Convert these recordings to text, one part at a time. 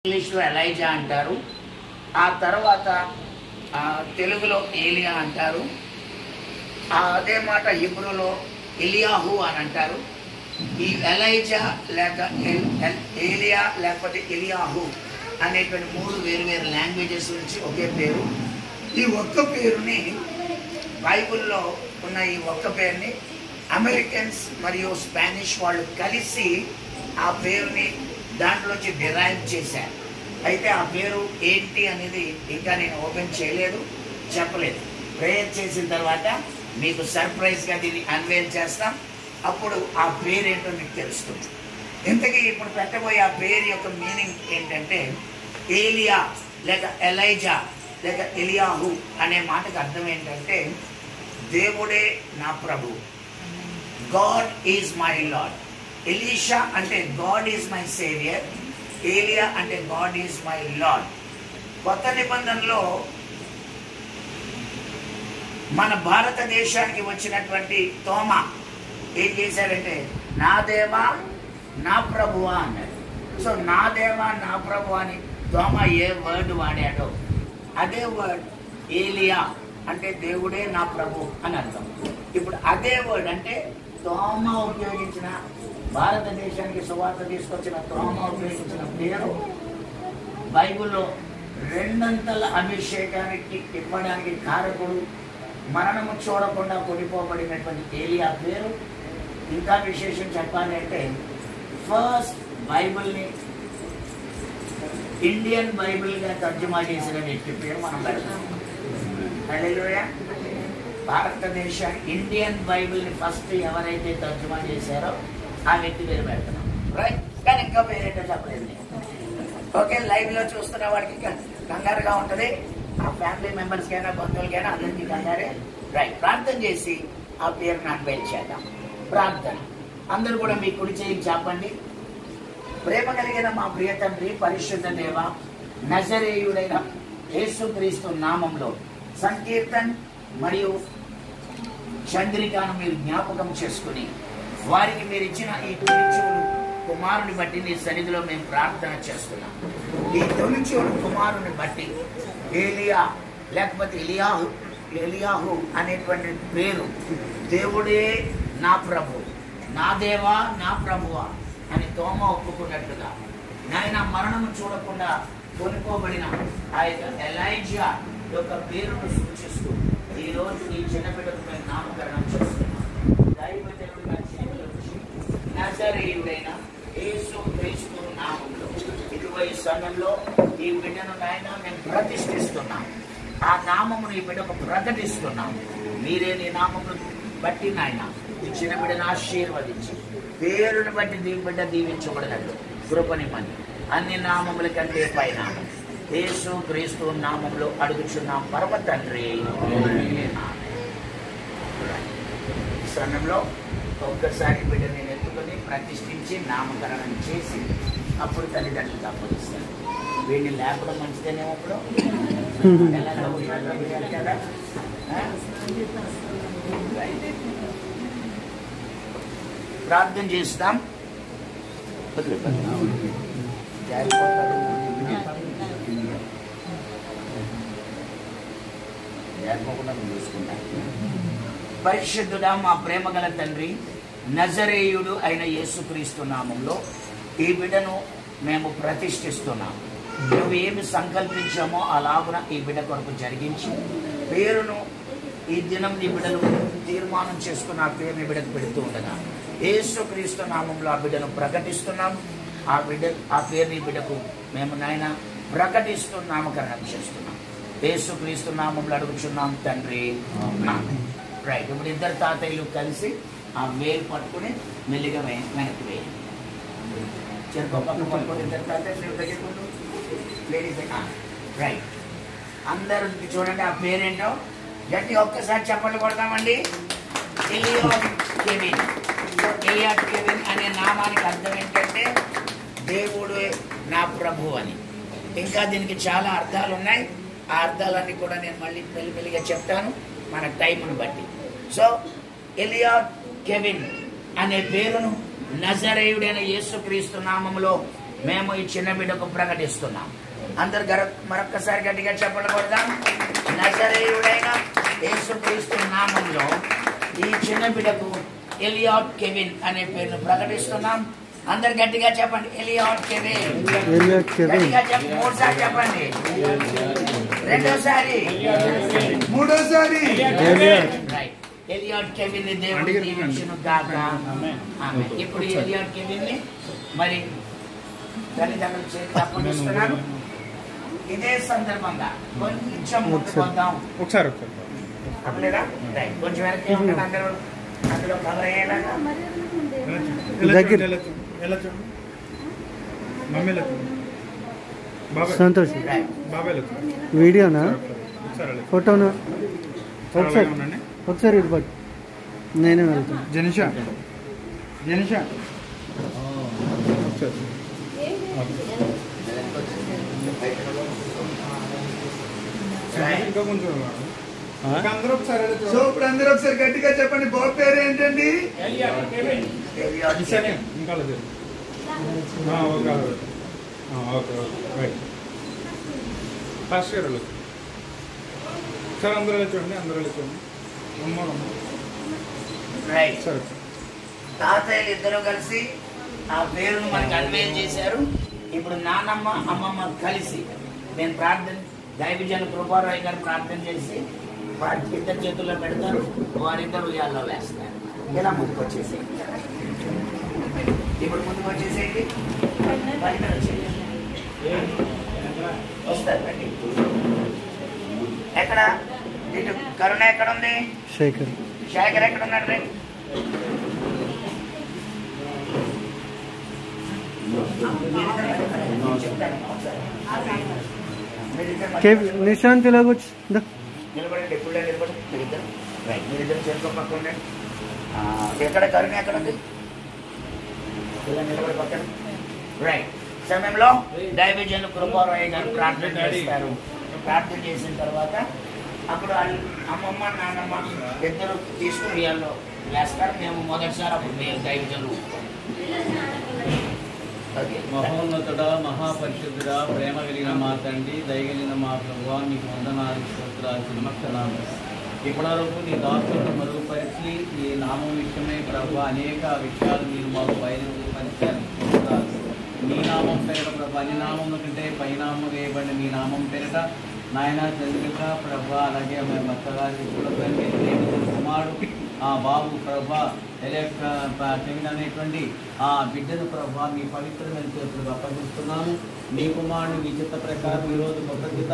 ఇంగ్లీష్లో ఎలైజా అంటారు. ఆ తర్వాత తెలుగులో ఏలియా అంటారు. అదే మాట హిబ్రూలో ఎలియాహు అని అంటారు. ఈ ఎలైజా లేక ఏలియా లేకపోతే ఎలియాహు అనేటువంటి మూడు వేరు వేరు లాంగ్వేజెస్ నుంచి ఒకే పేరు. ఈ ఒక్క పేరుని బైబిల్లో ఉన్న ఈ ఒక్క పేరుని అమెరికన్స్ మరియు స్పానిష్ వాళ్ళు కలిసి ఆ పేరుని దాంట్లోంచి డిరైవ్ చేశారు. అయితే ఆ పేరు ఏంటి అనేది ఇంకా నేను ఓపెన్ చేయలేదు, చెప్పలేదు. ప్రేయర్ చేసిన తర్వాత మీకు సర్ప్రైజ్గా దీన్ని అన్వేల్ చేస్తాం. అప్పుడు ఆ పేరు ఏంటో మీకు తెలుస్తుంది. ఇంతకీ ఇప్పుడు పెట్టబోయే ఆ పేరు యొక్క మీనింగ్ ఏంటంటే ఏలియా లేక ఎలైజా లేక ఎలియాహు అనే మాటకు అర్థం ఏంటంటే దేవుడే నా ప్రభు, God is my Lord. Elisha అంటే God is my saviour, Elijah అంటే గాడ్ ఈజ్ మై లార్డ్. కొత్త నిబంధనలో మన భారతదేశానికి వచ్చినటువంటి తోమా ఏం చేశారంటే నా దేవా నా ప్రభువా అన్నాడు. సో నా దేవా నా ప్రభు అని తోమా ఏ వర్డ్ వాడాడో అదే వర్డ్ ఏలియా అంటే దేవుడే నా ప్రభు అని అర్థం. ఇప్పుడు అదే వర్డ్ అంటే తోమా ఉపయోగించిన, భారతదేశానికి సువార్త తీసుకొచ్చిన తోమా ఉపయోగించిన పేరు బైబిల్లో రెండంతల అభిషేకానికి ఇవ్వడానికి కారకుడు, మరణము చూడకుండా కొనిపోబడినటువంటి ఏలియా పేరు. ఇంకా విశేషం చెప్పాలి అంటే ఫస్ట్ బైబిల్ని ఇండియన్ బైబిల్గా తర్జుమా చేసిన వ్యక్తి పేరు మనం పెడతాం. హల్లెలూయా. భారతదేశ ఇండియన్ బైబిల్ని ఫస్ట్ ఎవరైతే తర్జుమా చేశారో ఆ వ్యక్తి పేరు పెడుతున్నాం. రైట్. కానీ ఇంకా పేరేంటో చెప్పలేదు. ఓకే, లైవ్లో చూస్తున్న వాడికి కంగారుగా ఉంటుంది. ఆ ఫ్యామిలీ మెంబర్స్కైనా బంధువులకైనా అందరికీ కంగారే. రైట్. ప్రార్థన చేసి ఆ పేరు నాకు బయట చేద్దాం. ప్రార్థన. అందరూ కూడా మీ కుడి చేయి చెప్పండి. ప్రేమ కలిగిన మా ప్రియ తండ్రి, పరిశుద్ధ దేవ, నజరేయుడైన యేసుక్రీస్తు నామంలో సంకీర్తన్ మరియు చంద్రికాను మీరు జ్ఞాపకం చేసుకుని వారికి మీరు ఇచ్చిన ఈ తొలిచూడు కుమారుని బట్టి నీ సన్నిధిలో మేము ప్రార్థన చేస్తున్నాం. ఈ తొలిచూడు కుమారుని బట్టి ఏలియా లేకపోతే ఎలియాహు అనేటువంటి పేరు దేవుడే నా ప్రభు, నా దేవా నా ప్రభువా అని తోమ ఒప్పుకున్నట్లుగా నాయన మరణము చూడకుండా కొనుక్కోబడిన ఆ యొక్క ఎలైజా యొక్క పేరును సూచిస్తూ ఈరోజు ఈ చిన్నబిడ్డకు మేము నామకరణం చేస్తున్నాం. దైవజనుడిగా చేతులొచ్చి నజరేయుడైన యేసుక్రీస్తు నామములో ఇదిగో ఈ సమయంలో ఈ బిడ్డను నాయన మేము ప్రతిష్ఠిస్తున్నాం. ఆ నామమును ఈ బిడ్డకు ప్రకటిస్తున్నాం. మీరే నీ నామమును బట్టి నాయన ఈ చిన్న బిడ్డను ఆశీర్వదించి పేరుని బట్టి బిడ్డ దీవించబడినట్లు కృపనిమ్మని అన్ని నామముల కంటే పైన యేసుక్రీస్తు నామంలో అడుగుచున్నాం పరమ తండ్రి. ఈ సమయంలో ఒక్కసారి బిడ్డని ఎత్తుకొని ప్రతిష్ఠించి నామకరణం చేసి అప్పుడు తల్లిదండ్రులకు అప్పగిస్తాను. వీడిని లేపడం మంచిదేనే. అప్పుడు కదా ప్రార్థన చేస్తాం. పరిశుద్ధుడా మా ప్రేమ గల తండ్రి, నజరేయుడు అయిన యేసుక్రీస్తు నామంలో ఈ బిడ్డను మేము ప్రతిష్ఠిస్తున్నాం. నువ్వు ఏమి సంకల్పించామో అలాగున ఈ బిడ్డ కొరకు జరిగించి పేరును ఈ దినం నీ బిడ్డలు తీర్మానం చేసుకుని ఆ పేరుని బిడ్డకు పెడుతూ ఉండగా యేసుక్రీస్తు నామంలో ఆ బిడ్డను ప్రకటిస్తున్నాం. ఆ పేరుని బిడ్డకు మేము నాయన ప్రకటిస్తూ నామకరణం చేస్తున్నాం. యేసుక్రీస్తు నామంలో అడుగుచున్నాం తండ్రి. రైట్. ఇప్పుడు ఇద్దరు తాతయ్యలు కలిసి ఆ వేలు పట్టుకుని మెల్లిగా వెనక్కి వేయండి. పట్టుకోండి. ఇద్దరు తాతయ్యలు లేడీస్. రైట్. అందరూ చూడండి ఆ పేరేంటో గట్టి ఒక్కసారి చెప్పండి కొడతామండి. ఎలియాడ్ కెవిన్. ఎలియాడ్ కెవిన్ అనే నామానికి అర్థం ఏంటంటే దేవుడే నా ప్రభు అని. ఇంకా దీనికి చాలా అర్థాలు ఉన్నాయి. ఆ అర్థాలన్నీ కూడా నేను మళ్ళీ మెల్లిమెల్లిగా చెప్తాను మన టైంను బట్టి. సో ఎలియాడ్ కెవిన్ అనే పేరును నజరేయుడైన యేసుక్రీస్తు నామములో మేము ఈ చిన్న బిడ్డకు ప్రకటిస్తున్నాం. అందరు మరొక్కసారి గట్టిగా చెప్పలు కొడదాం. నజరేయుడైన యేసుక్రీస్తు నామంలో ఈ చిన్న బిడ్డకు ఎలియాడ్ కెవిన్ అనే పేరును ప్రకటిస్తున్నాం. అందరు గట్టిగా చెప్పండి, ఎలియాడ్ కెవిన్. గట్టిగా చెప్పండి, 3 సార్లు చెప్పండి, 2సారి, 3సారి. ఎలియాడ్ కెవిన్ ని దేవుడు దీవించును గాక. ఇప్పుడు ఎలియాడ్ కెవిన్ ని మరి తల్లిదండ్రులు చేతి అప్పగిస్తున్నారు. ఇదే సందర్భంగా కొంచెం ముందుకొద్దాం. ఒకసారి కొంచెం వెనక్కి ఉంటుంది. అందరూ అందులో కవర్ అయ్యేలాగా సంతోష్. వీడియోనా ఫోటోనా? ఒకసారి ఇటు పట్టు, నేనే వెళ్తాను. జనిషా ఇంకా కొంచెం అందరూ ఒకసారి గట్టిగా చెప్పండి. బాబు పేరు ఏంటండి? ఇంకా ఫస్ట్ ఇయర్ సార్. అందరూ చూడండి, సరే. తాతయ్యలు ఇద్దరు కలిసి ఆ పేరును మనకు అన్వేషణ చేశారు. ఇప్పుడు నానమ్మ అమ్మమ్మ కలిసి నేను దైవజన కృపారాయ్ గారు ప్రార్థన చేసి వారి ఇద్దరు చేతుల్లో పెడతారు. వారిద్దరు ఉయ్యాల్లో వేస్తారు. ఇలా ముందుకు వచ్చేసేయండి. ఇప్పుడు ముందుకు వచ్చేసేయండి. వస్తారు రండి. ఎక్కడ ఇటు కరుణ ఎక్కడ ఉంది? శేఖర్ ఎక్కడ ఉన్నాడు? రండి. నిశాంత్ ఇలాగొచ్చు నిలబడండి. ఎప్పుడు నిలబడండి మీరిద్దరు. రైట్, మీరిద్దరు చేరుకో పక్క ఉండండి. ఎక్కడ కరుణ ఎక్కడ ఉంది? ఇలా నిలబడి పక్కన. రైట్. సమయంలో దైవజనులు కృపారాయ్ గారు ప్రార్థన చేస్తారు. ప్రార్థన చేసిన తర్వాత అప్పుడు అమ్మమ్మ నాన్నమ్మ ఇద్దరు తీసుకుని ఉయ్యాల్లో వేస్తారు. మేము మొదటిసారి అప్పుడు దైవజనులు మహోన్నతుడ, మహాపరిశుద్ధుడ, ప్రేమ కలిగిన మా తండ్రి, దయగలిగిన మా ప్రభువా, మీకు వందనాలు, స్తోత్రాలు, నమస్కారాలు. ఇప్పటివరకు నీ దాసులను మరుగుపరిచి ఈ నామం విషయమై ప్రభు అనేక విషయాలు మీరు మాకు బయలుపరిచారు. మీ నామం పేరిట ప్రభు అన్ని నామం కంటే పైనామం వేయబడిన మీ నామం పేరిట నాయన చంద్రిక ప్రభు, అలాగే మా భర్తగారి కూడా కుమారుడు ఆ బాబు ప్రభా కెవిన్ అనేటువంటి ఆ బిడ్డను ప్రభా మీ పవిత్రమైన చేతులకు అప్పగిస్తున్నాము. మీ కుమారుడు మీ చిత్త ప్రకారం ఈరోజు కృతజ్ఞత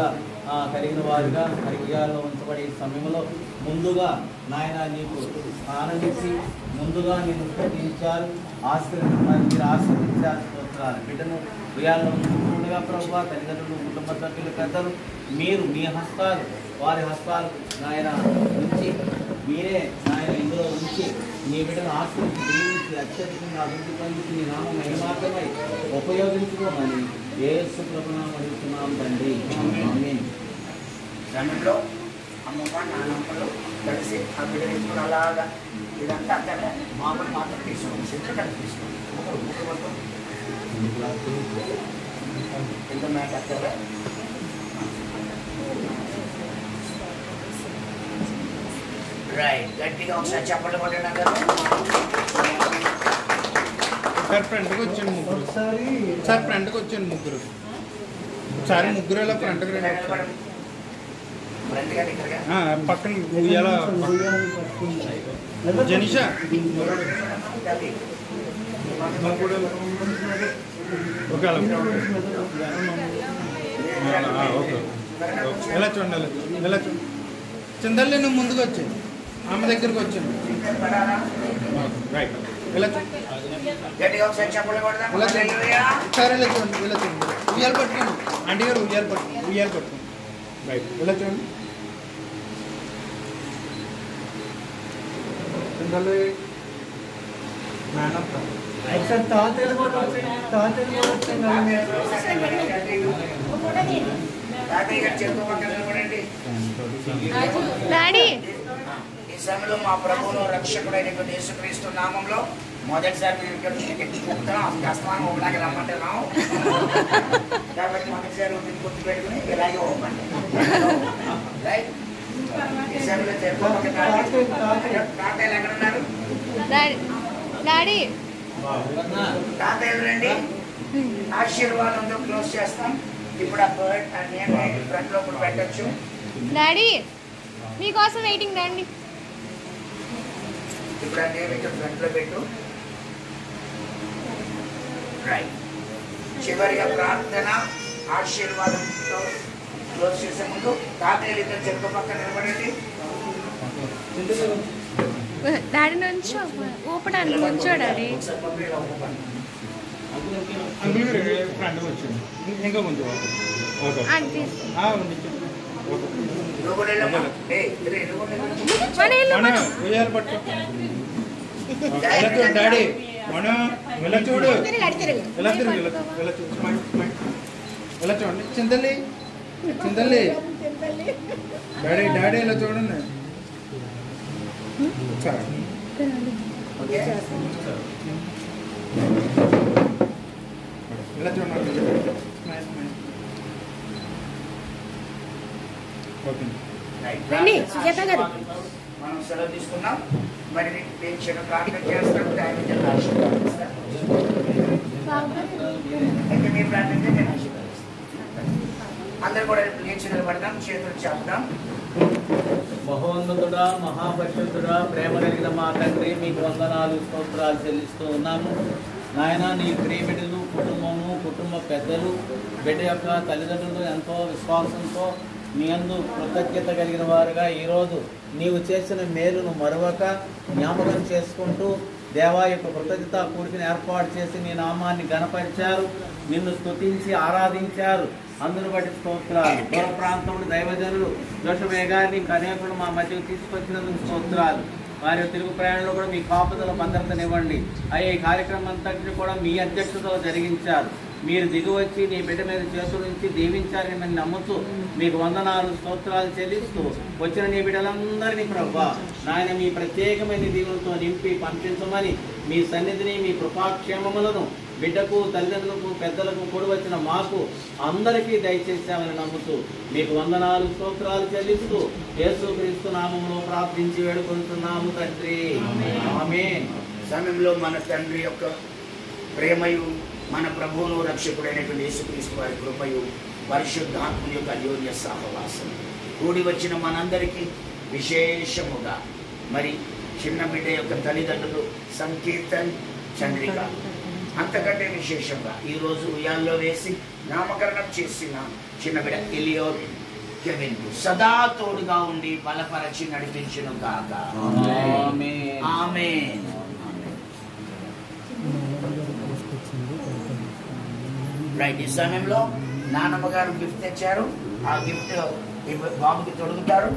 కలిగిన వారుగా హరియాలో ఉంచబడే సమయంలో ముందుగా నాయన నీకు ఆనందించి ముందుగా నేను స్థుతించారు, మీరు ఆశీర్వదించారు. స్తోత్రాలు. బిడ్డను ఉయ్యాల్లో ఉంచుకుండగా ప్రభా తల్లిదండ్రులు, కుటుంబ సభ్యులు, పెద్దలు మీరు మీ హస్తాలు వారి హస్తాలు నాయన ఉంచి మీరే నాయన ఇందులో ఉంచి మీ బిడ్డను ఆశీర్వదించి దీవించి అత్యధికంగా అభివృద్ధి పొందించి నీ నామం మహిమార్థమై ఉపయోగించుకోమని యేసు ప్రభునామమున అడుగుతున్నాం తండ్రి. ఆమేన్. సమయంలో అమ్మమ్మ నాన్నమ్మలు కలిసి ఆ బిడ్డ తీసుకుని అలాగా ఇదంతా అక్కడ మామూలు మాత్రం తీసుకోండి. సిద్ధం కలిసి తీసుకోండి. ఎంత మ్యాచ్ అక్కడ రైట్. గట్టిగా ఒకసారి చెప్పండి కొట్టండి. సార్ ఫ్రంట్కి వచ్చాను ముగ్గురు. సార్ ఫ్రంట్కి వచ్చాను ముగ్గురు. సార్ ముగ్గురు ఇలా ఫ్రంట్కి రండి. పక్కన ఉయ్యాల జనిషా ఓకే ఓకే ఎలా చూడండి, ఎలా చూడండి. చిందల్లి నువ్వు ముందుకు వచ్చాను, ఆమె దగ్గరకు వచ్చాను. రైట్. ఇలా చూడండి, సరే ఇలా చూడండి, ఇలా చూడండి. ఉయ్యాలు పట్టుకోండి ఆంటీ గారు, ఉయ్యాలు పట్టుకోండి. రైట్. ఇలా చూడండి. చిందల్లి మేడం ఈ సమయంలో మా ప్రభువును రక్షకుడైనటువంటి యేసుక్రీస్తు నామంలో మొదటిసారి మేము ఇక్కడ ఎక్కుతాం కష్టమైన ఒకలాగే రమ్మంటున్నాం కాబట్టి మొదటిసారి ఉంటుంది గుర్తు పెట్టుకుని ఇలాగే ఇవ్వమండి రైట్ డిసెంబర్లో జరుపుకోక తాతయ్యలు ఎక్కడ ఉన్నారు తాతయ్యలు రండి ఆశీర్వాదంతో క్లోజ్ చేస్తాం ఇప్పుడు ఆ బర్డ్ ఆ నేమ్ ఫ్రంట్ లో కూడా పెట్టచ్చు డాడీ మీకోసం వెయిటింగ్ రండి ఇప్పుడు ఆ నేమ్ ఇక్కడ ఫ్రంట్ లో పెట్టు రైట్ చివరిగా ప్రార్థన ఆశీర్వాదంతో క్లోజ్ చేసే ముందు తాతయ్యలు ఇద్దరు చెరుకు పక్కన నిలబడండి డాడీ నుంచి ఊపడానికి నుంచో డాడీ అంకుల్ ఫ్రంట్కి వచ్చింది ఇంకా కొంచెం ఓకే ఉయ్యాలు పట్టు డాడీ మనం ఇలా చూడు ఇలా తిరుగు ఇలా చూడు ఇలా చూడండి చింతల్లి డాడీ ఇలా చూడండి ఇలా చూడండి మనం సెలవు తీసుకున్నాం మరి పేరు ప్రార్థన చేస్తాం అయితే మీరు ప్రార్థన నేను ఆశీర్వదిస్తాను అందరు కూడా లేచి నిలబడదాం చేతులు చేద్దాం మహోన్నతుడా మహాపరిశుద్ధుడా ప్రేమ కలిగిన మా తండ్రి మీకు వందనాలు స్తోత్రాలు చెల్లిస్తూ ఉన్నాము నాయన నీ ప్రియబిడ్డలు కుటుంబ పెద్దలు బిడ్డ యొక్క తల్లిదండ్రులు ఎంతో విశ్వాసంతో మీ యందు కృతజ్ఞత కలిగిన వారుగా ఈరోజు నీవు చేసిన మేలును మరొక జ్ఞాపకం చేసుకుంటూ దేవా యొక్క కృతజ్ఞత కూడికను ఏర్పాటు చేసి నీ నామాన్ని ఘనపరిచారు నిన్ను స్తుతించి ఆరాధించారు అందును బట్టి స్తోత్రాలు దూర ప్రాంతంలో దైవజనులు జోషమయ్య గారిని అనేకులు మా మధ్యకు తీసుకొచ్చినందుకు స్తోత్రాలు వారి తిరుగు ప్రయాణంలో కూడా మీ కాపుదల భద్రతనివ్వండి అయ్యే ఈ కార్యక్రమం అంతటిని కూడా మీ అధ్యక్షతలో జరిగించారు మీరు దిగువచ్చి నీ బిడ్డ మీద చేతుల నుంచి దీవించారని మేము నమ్ముతూ మీకు వందనాలు స్తోత్రాలు చెల్లిస్తూ వచ్చిన నీ బిడ్డలందరినీ ప్రభువా నాయన మీ ప్రత్యేకమైన దీవులతో నింపి పంపించమని మీ సన్నిధిని మీ కృపాక్షేమములను బిడ్డకు తల్లిదండ్రులకు పెద్దలకు కూడి వచ్చిన మాకు అందరికీ దయచేసామని నమ్ముతూ మీకు వందనాలు స్తోత్రాలు చెల్లిస్తూ యేసుక్రీస్తు నామములో ప్రార్థించి వేడుకుంటున్నాము తండ్రి ఆమేన్. సమయంలో మన తండ్రి యొక్క ప్రేమయు మన ప్రభువును రక్షకుడైనటువంటి యేసుక్రీస్తు వారి కృపయు పరిశుద్ధాత్ముని యొక్క అన్యోన్య సహవాసం కూడి వచ్చిన మనందరికీ విశేషముగా మరి చిన్న బిడ్డ యొక్క తల్లిదండ్రులు సంకీర్తన్ చంద్రిక అంతకంటే విశేషంగా ఈరోజు ఉయ్యాల్లో వేసి నామకరణం చేసిన చిన్న బిడ్డ ఎలియోర్ కెవిన్ సదా తోడుగా ఉండి బలపరచి నడిపించును గాక ఆమేన్. ఆమేన్. రైట్ ఈ సమయంలో నాన్నమ్మ గారు గిఫ్ట్ తెచ్చారు ఆ గిఫ్ట్ బాబుకి తొడుగుతారు